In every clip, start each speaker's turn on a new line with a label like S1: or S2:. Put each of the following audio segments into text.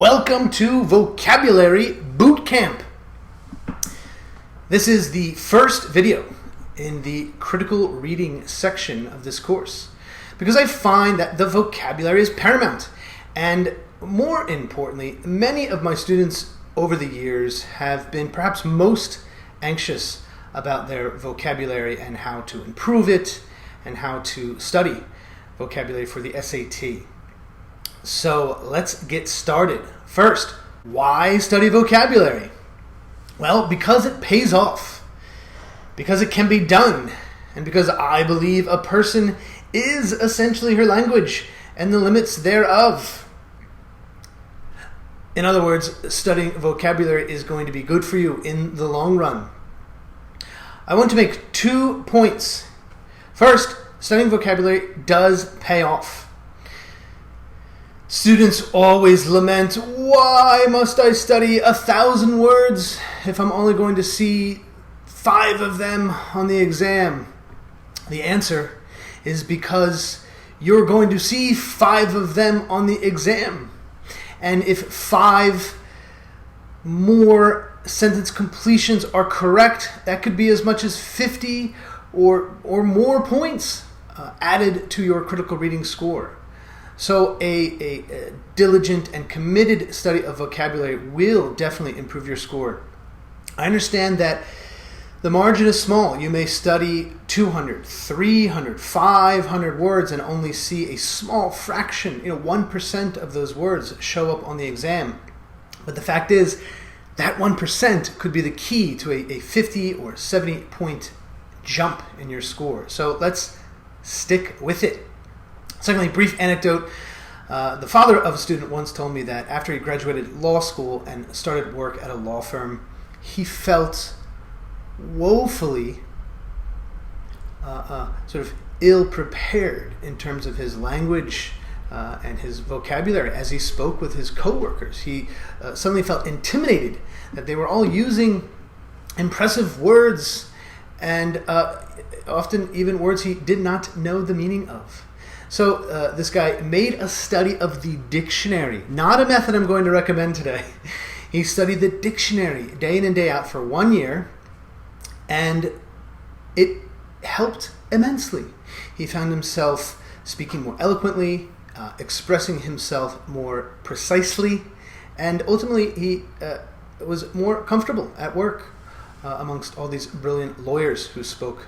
S1: Welcome to Vocabulary Boot Camp. This is the first video in the critical reading section of this course because I find that the vocabulary is paramount, and more importantly, many of my students over the years have been perhaps most anxious about their vocabulary and how to improve it and how to study vocabulary for the SAT. So let's get started. First, why study vocabulary? Well, because it pays off, because it can be done, and because I believe a person is essentially her language and the limits thereof. In other words, studying vocabulary is going to be good for you in the long run. I want to make 2 points. First, studying vocabulary does pay off. Students always lament, why must I study 1,000 words if I'm only going to see 5 of them on the exam? The answer is because you're going to see 5 of them on the exam. And if 5 more sentence completions are correct, that could be as much as 50 or more points added to your critical reading score. So a diligent and committed study of vocabulary will definitely improve your score. I understand that the margin is small. You may study 200, 300, 500 words and only see a small fraction, 1% of those words show up on the exam. But the fact is, that 1% could be the key to a 50 or 70 point jump in your score. So let's stick with it. Secondly, brief anecdote. The father of a student once told me that after he graduated law school and started work at a law firm, he felt woefully sort of ill-prepared in terms of his language and his vocabulary as he spoke with his coworkers. He suddenly felt intimidated that they were all using impressive words and often even words he did not know the meaning of. So this guy made a study of the dictionary, not a method I'm going to recommend today. He studied the dictionary day in and day out for 1 year, and it helped immensely. He found himself speaking more eloquently, expressing himself more precisely, and ultimately he was more comfortable at work amongst all these brilliant lawyers who spoke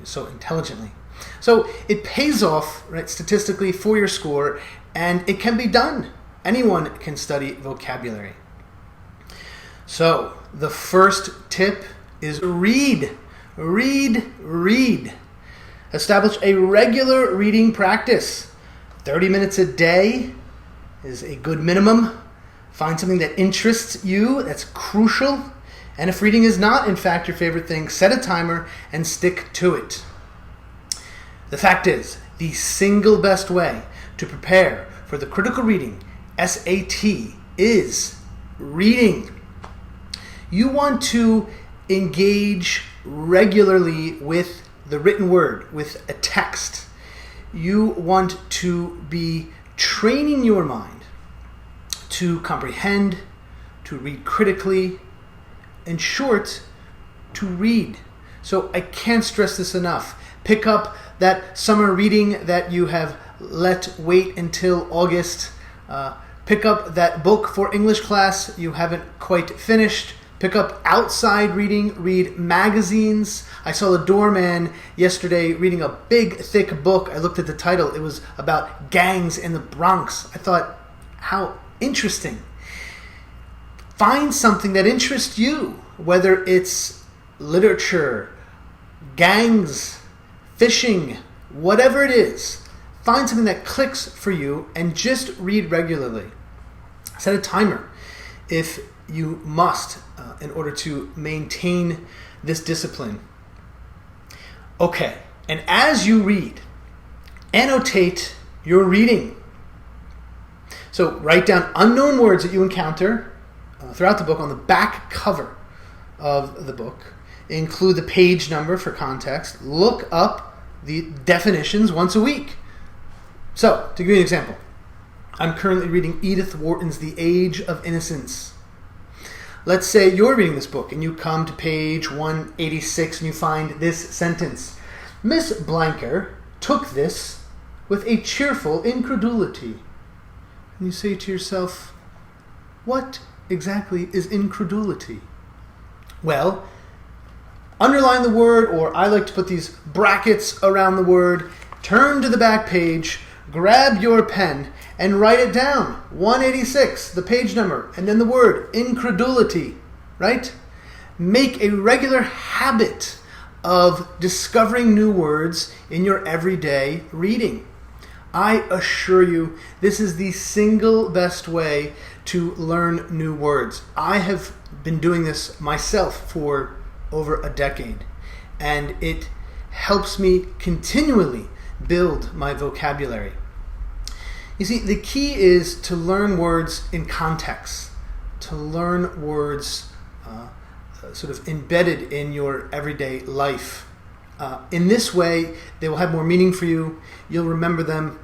S1: so intelligently. So it pays off, right, statistically for your score, and it can be done. Anyone can study vocabulary. So the first tip is read. Read, read. Establish a regular reading practice. 30 minutes a day is a good minimum. Find something that interests you, that's crucial. And if reading is not, in fact, your favorite thing, set a timer and stick to it. The fact is, the single best way to prepare for the critical reading SAT is reading. You want to engage regularly with the written word, with a text. You want to be training your mind to comprehend, to read critically, in short, to read. So I can't stress this enough. Pick up that summer reading that you have let wait until August. Pick up that book for English class you haven't quite finished. Pick up outside reading. Read magazines. I saw the doorman yesterday reading a big, thick book. I looked at the title. It was about gangs in the Bronx. I thought, how interesting. Find something that interests you, whether it's literature, gangs, fishing, whatever it is. Find something that clicks for you and just read regularly. Set a timer if you must in order to maintain this discipline. Okay, and as you read, annotate your reading. So write down unknown words that you encounter throughout the book on the back cover of the book. Include the page number for context. Look up the definitions once a week. So, to give you an example, I'm currently reading Edith Wharton's The Age of Innocence. Let's say you're reading this book and you come to page 186 and you find this sentence. Miss Blanker took this with a cheerful incredulity. And you say to yourself, what exactly is incredulity? Well, underline the word, or I like to put these brackets around the word, turn to the back page, grab your pen, and write it down. 186, the page number, and then the word, incredulity, right? Make a regular habit of discovering new words in your everyday reading. I assure you, this is the single best way to learn new words. I have been doing this myself for over a decade, and it helps me continually build my vocabulary. You see, the key is to learn words in context, to learn words sort of embedded in your everyday life. In this way, they will have more meaning for you. You'll remember them.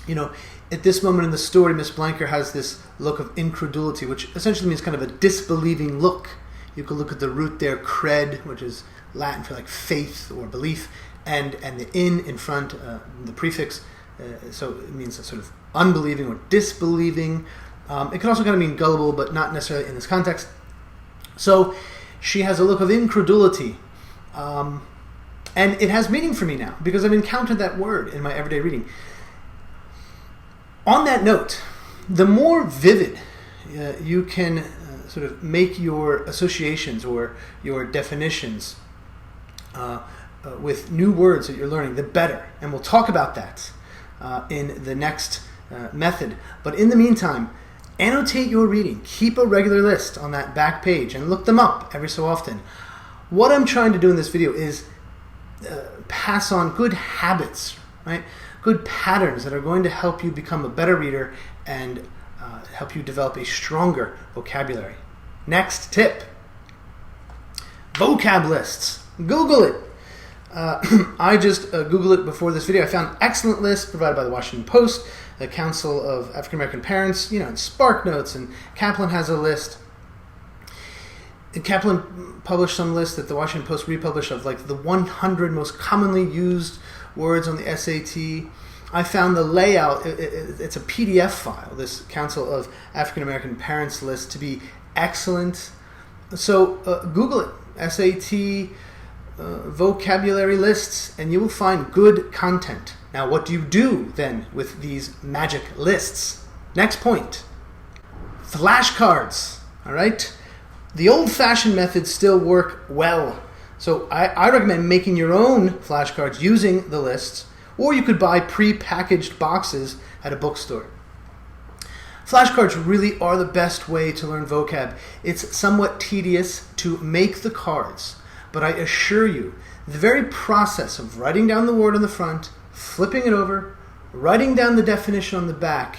S1: You know, at this moment in the story, Miss Blanker has this look of incredulity, which essentially means kind of a disbelieving look. You could look at the root there, cred, which is Latin for like faith or belief, and the in front, the prefix, so it means a sort of unbelieving or disbelieving. It can also kind of mean gullible, but not necessarily in this context. So she has a look of incredulity. And it has meaning for me now, because I've encountered that word in my everyday reading. On that note, the more vivid you can sort of make your associations or your definitions with new words that you're learning, the better. And we'll talk about that in the next method. But in the meantime, annotate your reading. Keep a regular list on that back page and look them up every so often. What I'm trying to do in this video is pass on good habits, right? Good patterns that are going to help you become a better reader and help you develop a stronger vocabulary. Next tip, vocab lists. Google it. I just Googled it before this video. I found an excellent list provided by the Washington Post, the Council of African American Parents, and SparkNotes, and Kaplan has a list. And Kaplan published some list that the Washington Post republished of like the 100 most commonly used words on the SAT. I found the layout, it's a PDF file, this Council of African American Parents list, to be excellent. So Google it, SAT vocabulary lists, and you will find good content. Now, what do you do then with these magic lists? Next point, flashcards, all right? The old-fashioned methods still work well. So I recommend making your own flashcards using the lists, or you could buy pre-packaged boxes at a bookstore. Flashcards really are the best way to learn vocab. It's somewhat tedious to make the cards, but I assure you, the very process of writing down the word on the front, flipping it over, writing down the definition on the back,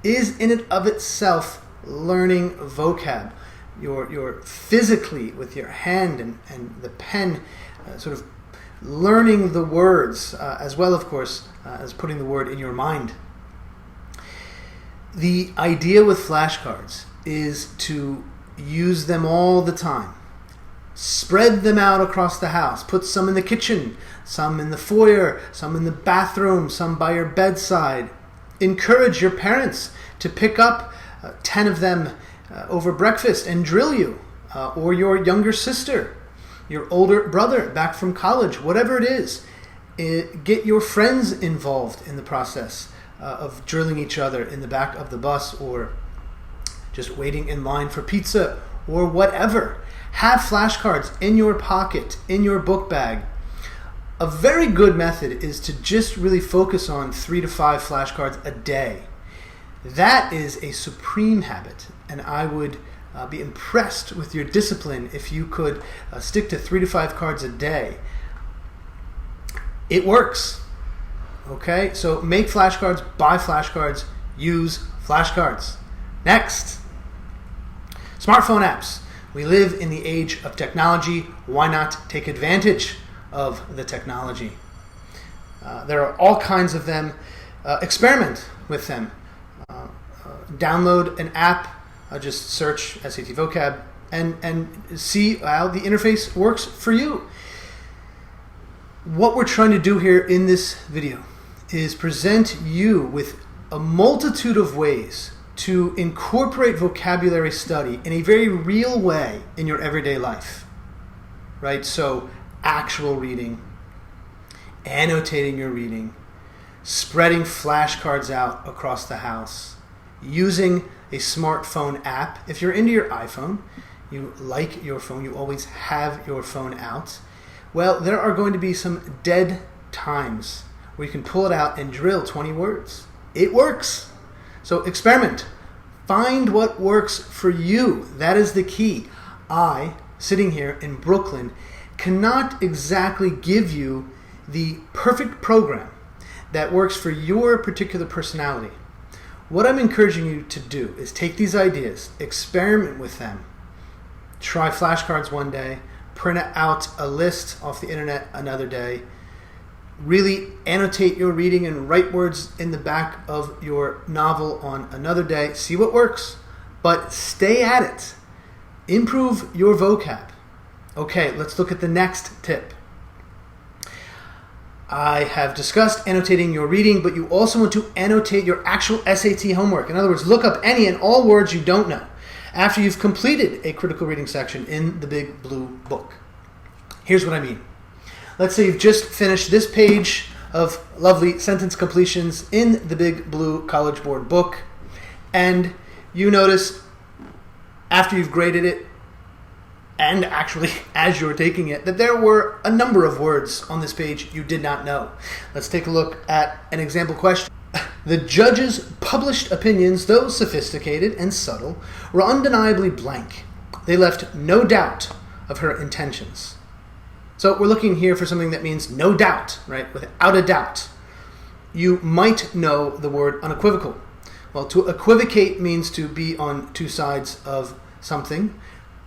S1: is in and of itself learning vocab. You're physically, with your hand and the pen, sort of learning the words, as well, of course, as putting the word in your mind. The idea with flashcards is to use them all the time. Spread them out across the house. Put some in the kitchen, some in the foyer, some in the bathroom, some by your bedside. Encourage your parents to pick up 10 of them over breakfast and drill you, or your younger sister, your older brother back from college, whatever it is. Get your friends involved in the process of drilling each other in the back of the bus, or just waiting in line for pizza, or whatever. Have flashcards in your pocket, in your book bag. A very good method is to just really focus on 3 to 5 flashcards a day. That is a supreme habit, and I would be impressed with your discipline if you could stick to 3 to 5 cards a day. It works. Okay, so make flashcards, buy flashcards, use flashcards. Next, smartphone apps. We live in the age of technology. Why not take advantage of the technology? There are all kinds of them. Experiment with them. download an app, just search SAT vocab, and see how the interface works for you. What we're trying to do here in this video is present you with a multitude of ways to incorporate vocabulary study in a very real way in your everyday life, right? So actual reading, annotating your reading, spreading flashcards out across the house, using a smartphone app. If you're into your iPhone, you like your phone, you always have your phone out, well, there are going to be some dead times where you can pull it out and drill 20 words. It works. So experiment. Find what works for you. That is the key. I, sitting here in Brooklyn, cannot exactly give you the perfect program that works for your particular personality. What I'm encouraging you to do is take these ideas, experiment with them, try flashcards one day, print out a list off the internet another day, really annotate your reading and write words in the back of your novel on another day. See what works, but stay at it. Improve your vocab. Okay, let's look at the next tip. I have discussed annotating your reading, but you also want to annotate your actual SAT homework. In other words, look up any and all words you don't know after you've completed a critical reading section in the Big Blue Book. Here's what I mean. Let's say you've just finished this page of lovely sentence completions in the Big Blue College Board book, and you notice after you've graded it, and actually as you're taking it, that there were a number of words on this page you did not know. Let's take a look at an example question. The judge's published opinions, though sophisticated and subtle, were undeniably blank. They left no doubt of her intentions. So we're looking here for something that means no doubt, right? Without a doubt. You might know the word unequivocal. Well, to equivocate means to be on two sides of something.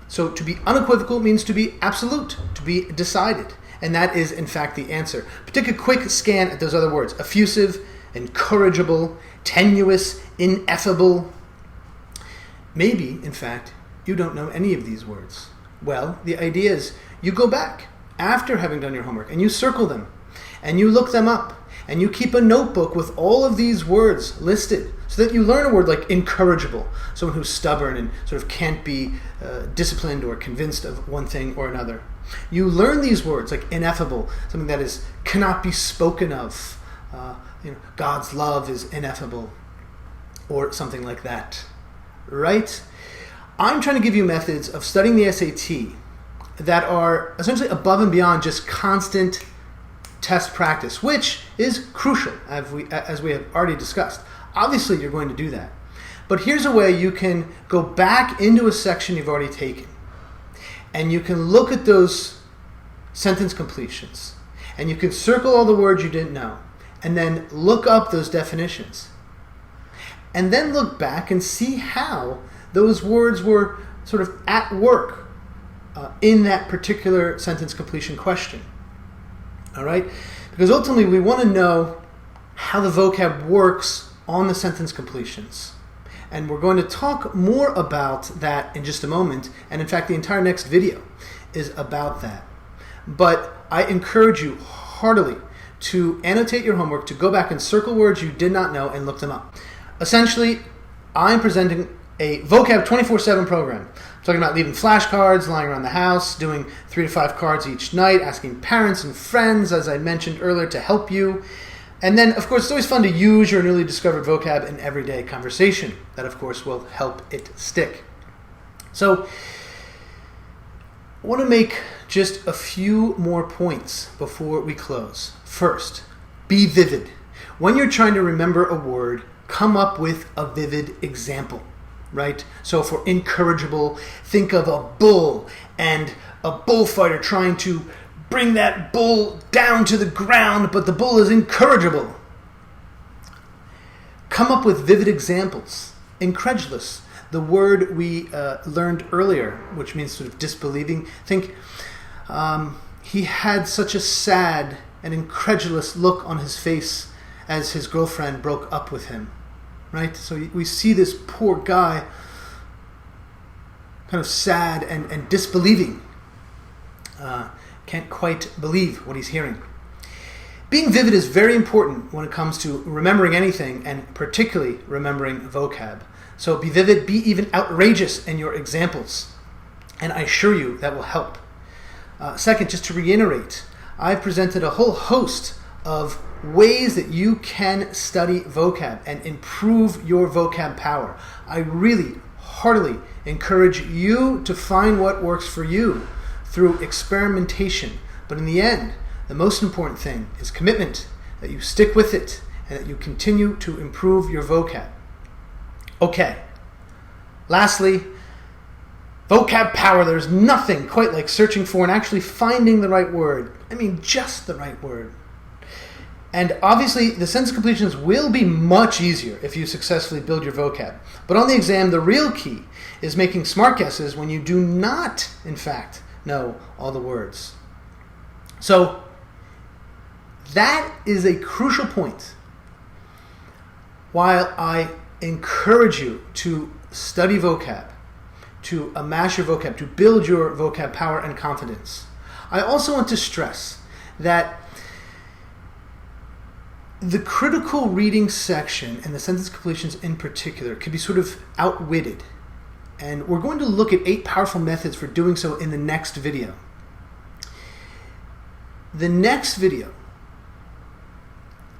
S1: So to be unequivocal means to be absolute, to be decided. And that is, in fact, the answer. But take a quick scan at those other words. Effusive, incorrigible, tenuous, ineffable. Maybe, in fact, you don't know any of these words. Well, the idea is you go back after having done your homework and you circle them and you look them up and you keep a notebook with all of these words listed so that you learn a word like incorrigible, someone who's stubborn and sort of can't be disciplined or convinced of one thing or another. You learn these words like ineffable, something that is cannot be spoken of. God's love is ineffable, or something like that, right? I'm trying to give you methods of studying the SAT that are essentially above and beyond just constant test practice, which is crucial, as we have already discussed. Obviously, you're going to do that. But here's a way you can go back into a section you've already taken, and you can look at those sentence completions, and you can circle all the words you didn't know, and then look up those definitions. And then look back and see how those words were sort of at work in that particular sentence completion question. All right? Because ultimately we want to know how the vocab works on the sentence completions. And we're going to talk more about that in just a moment. And in fact, the entire next video is about that. But I encourage you heartily to annotate your homework, to go back and circle words you did not know and look them up. Essentially, I'm presenting a vocab 24/7 program. I'm talking about leaving flashcards, lying around the house, doing 3 to 5 cards each night, asking parents and friends, as I mentioned earlier, to help you. And then, of course, it's always fun to use your newly discovered vocab in everyday conversation. That, of course, will help it stick. So, I want to make just a few more points before we close. First, be vivid. When you're trying to remember a word, come up with a vivid example, right? So for incorrigible, think of a bull and a bullfighter trying to bring that bull down to the ground, but the bull is incorrigible. Come up with vivid examples. Incredulous, the word we learned earlier, which means sort of disbelieving. Think, he had such a sad and incredulous look on his face as his girlfriend broke up with him. right? So we see this poor guy kind of sad and disbelieving. Can't quite believe what he's hearing. Being vivid is very important when it comes to remembering anything, and particularly remembering vocab. So be vivid, be even outrageous in your examples, and I assure you that will help. Second, just to reiterate, I've presented a whole host of ways that you can study vocab and improve your vocab power. I really heartily encourage you to find what works for you through experimentation. But in the end, the most important thing is commitment, that you stick with it and that you continue to improve your vocab. Okay. Lastly, vocab power. There's nothing quite like searching for and actually finding the right word. I mean, just the right word. And obviously, the sentence completions will be much easier if you successfully build your vocab. But on the exam, the real key is making smart guesses when you do not, in fact, know all the words. So, that is a crucial point. While I encourage you to study vocab, to amass your vocab, to build your vocab power and confidence, I also want to stress that the critical reading section and the sentence completions in particular can be sort of outwitted. And we're going to look at 8 powerful methods for doing so in the next video. The next video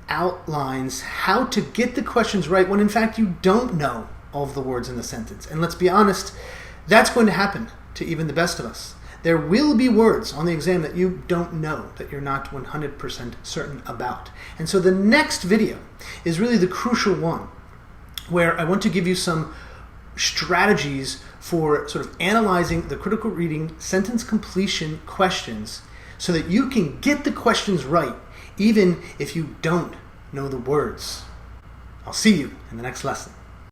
S1: outlines how to get the questions right when in fact you don't know all of the words in the sentence. And let's be honest, that's going to happen to even the best of us. There will be words on the exam that you don't know, that you're not 100% certain about. And so the next video is really the crucial one, where I want to give you some strategies for sort of analyzing the critical reading sentence completion questions so that you can get the questions right, even if you don't know the words. I'll see you in the next lesson.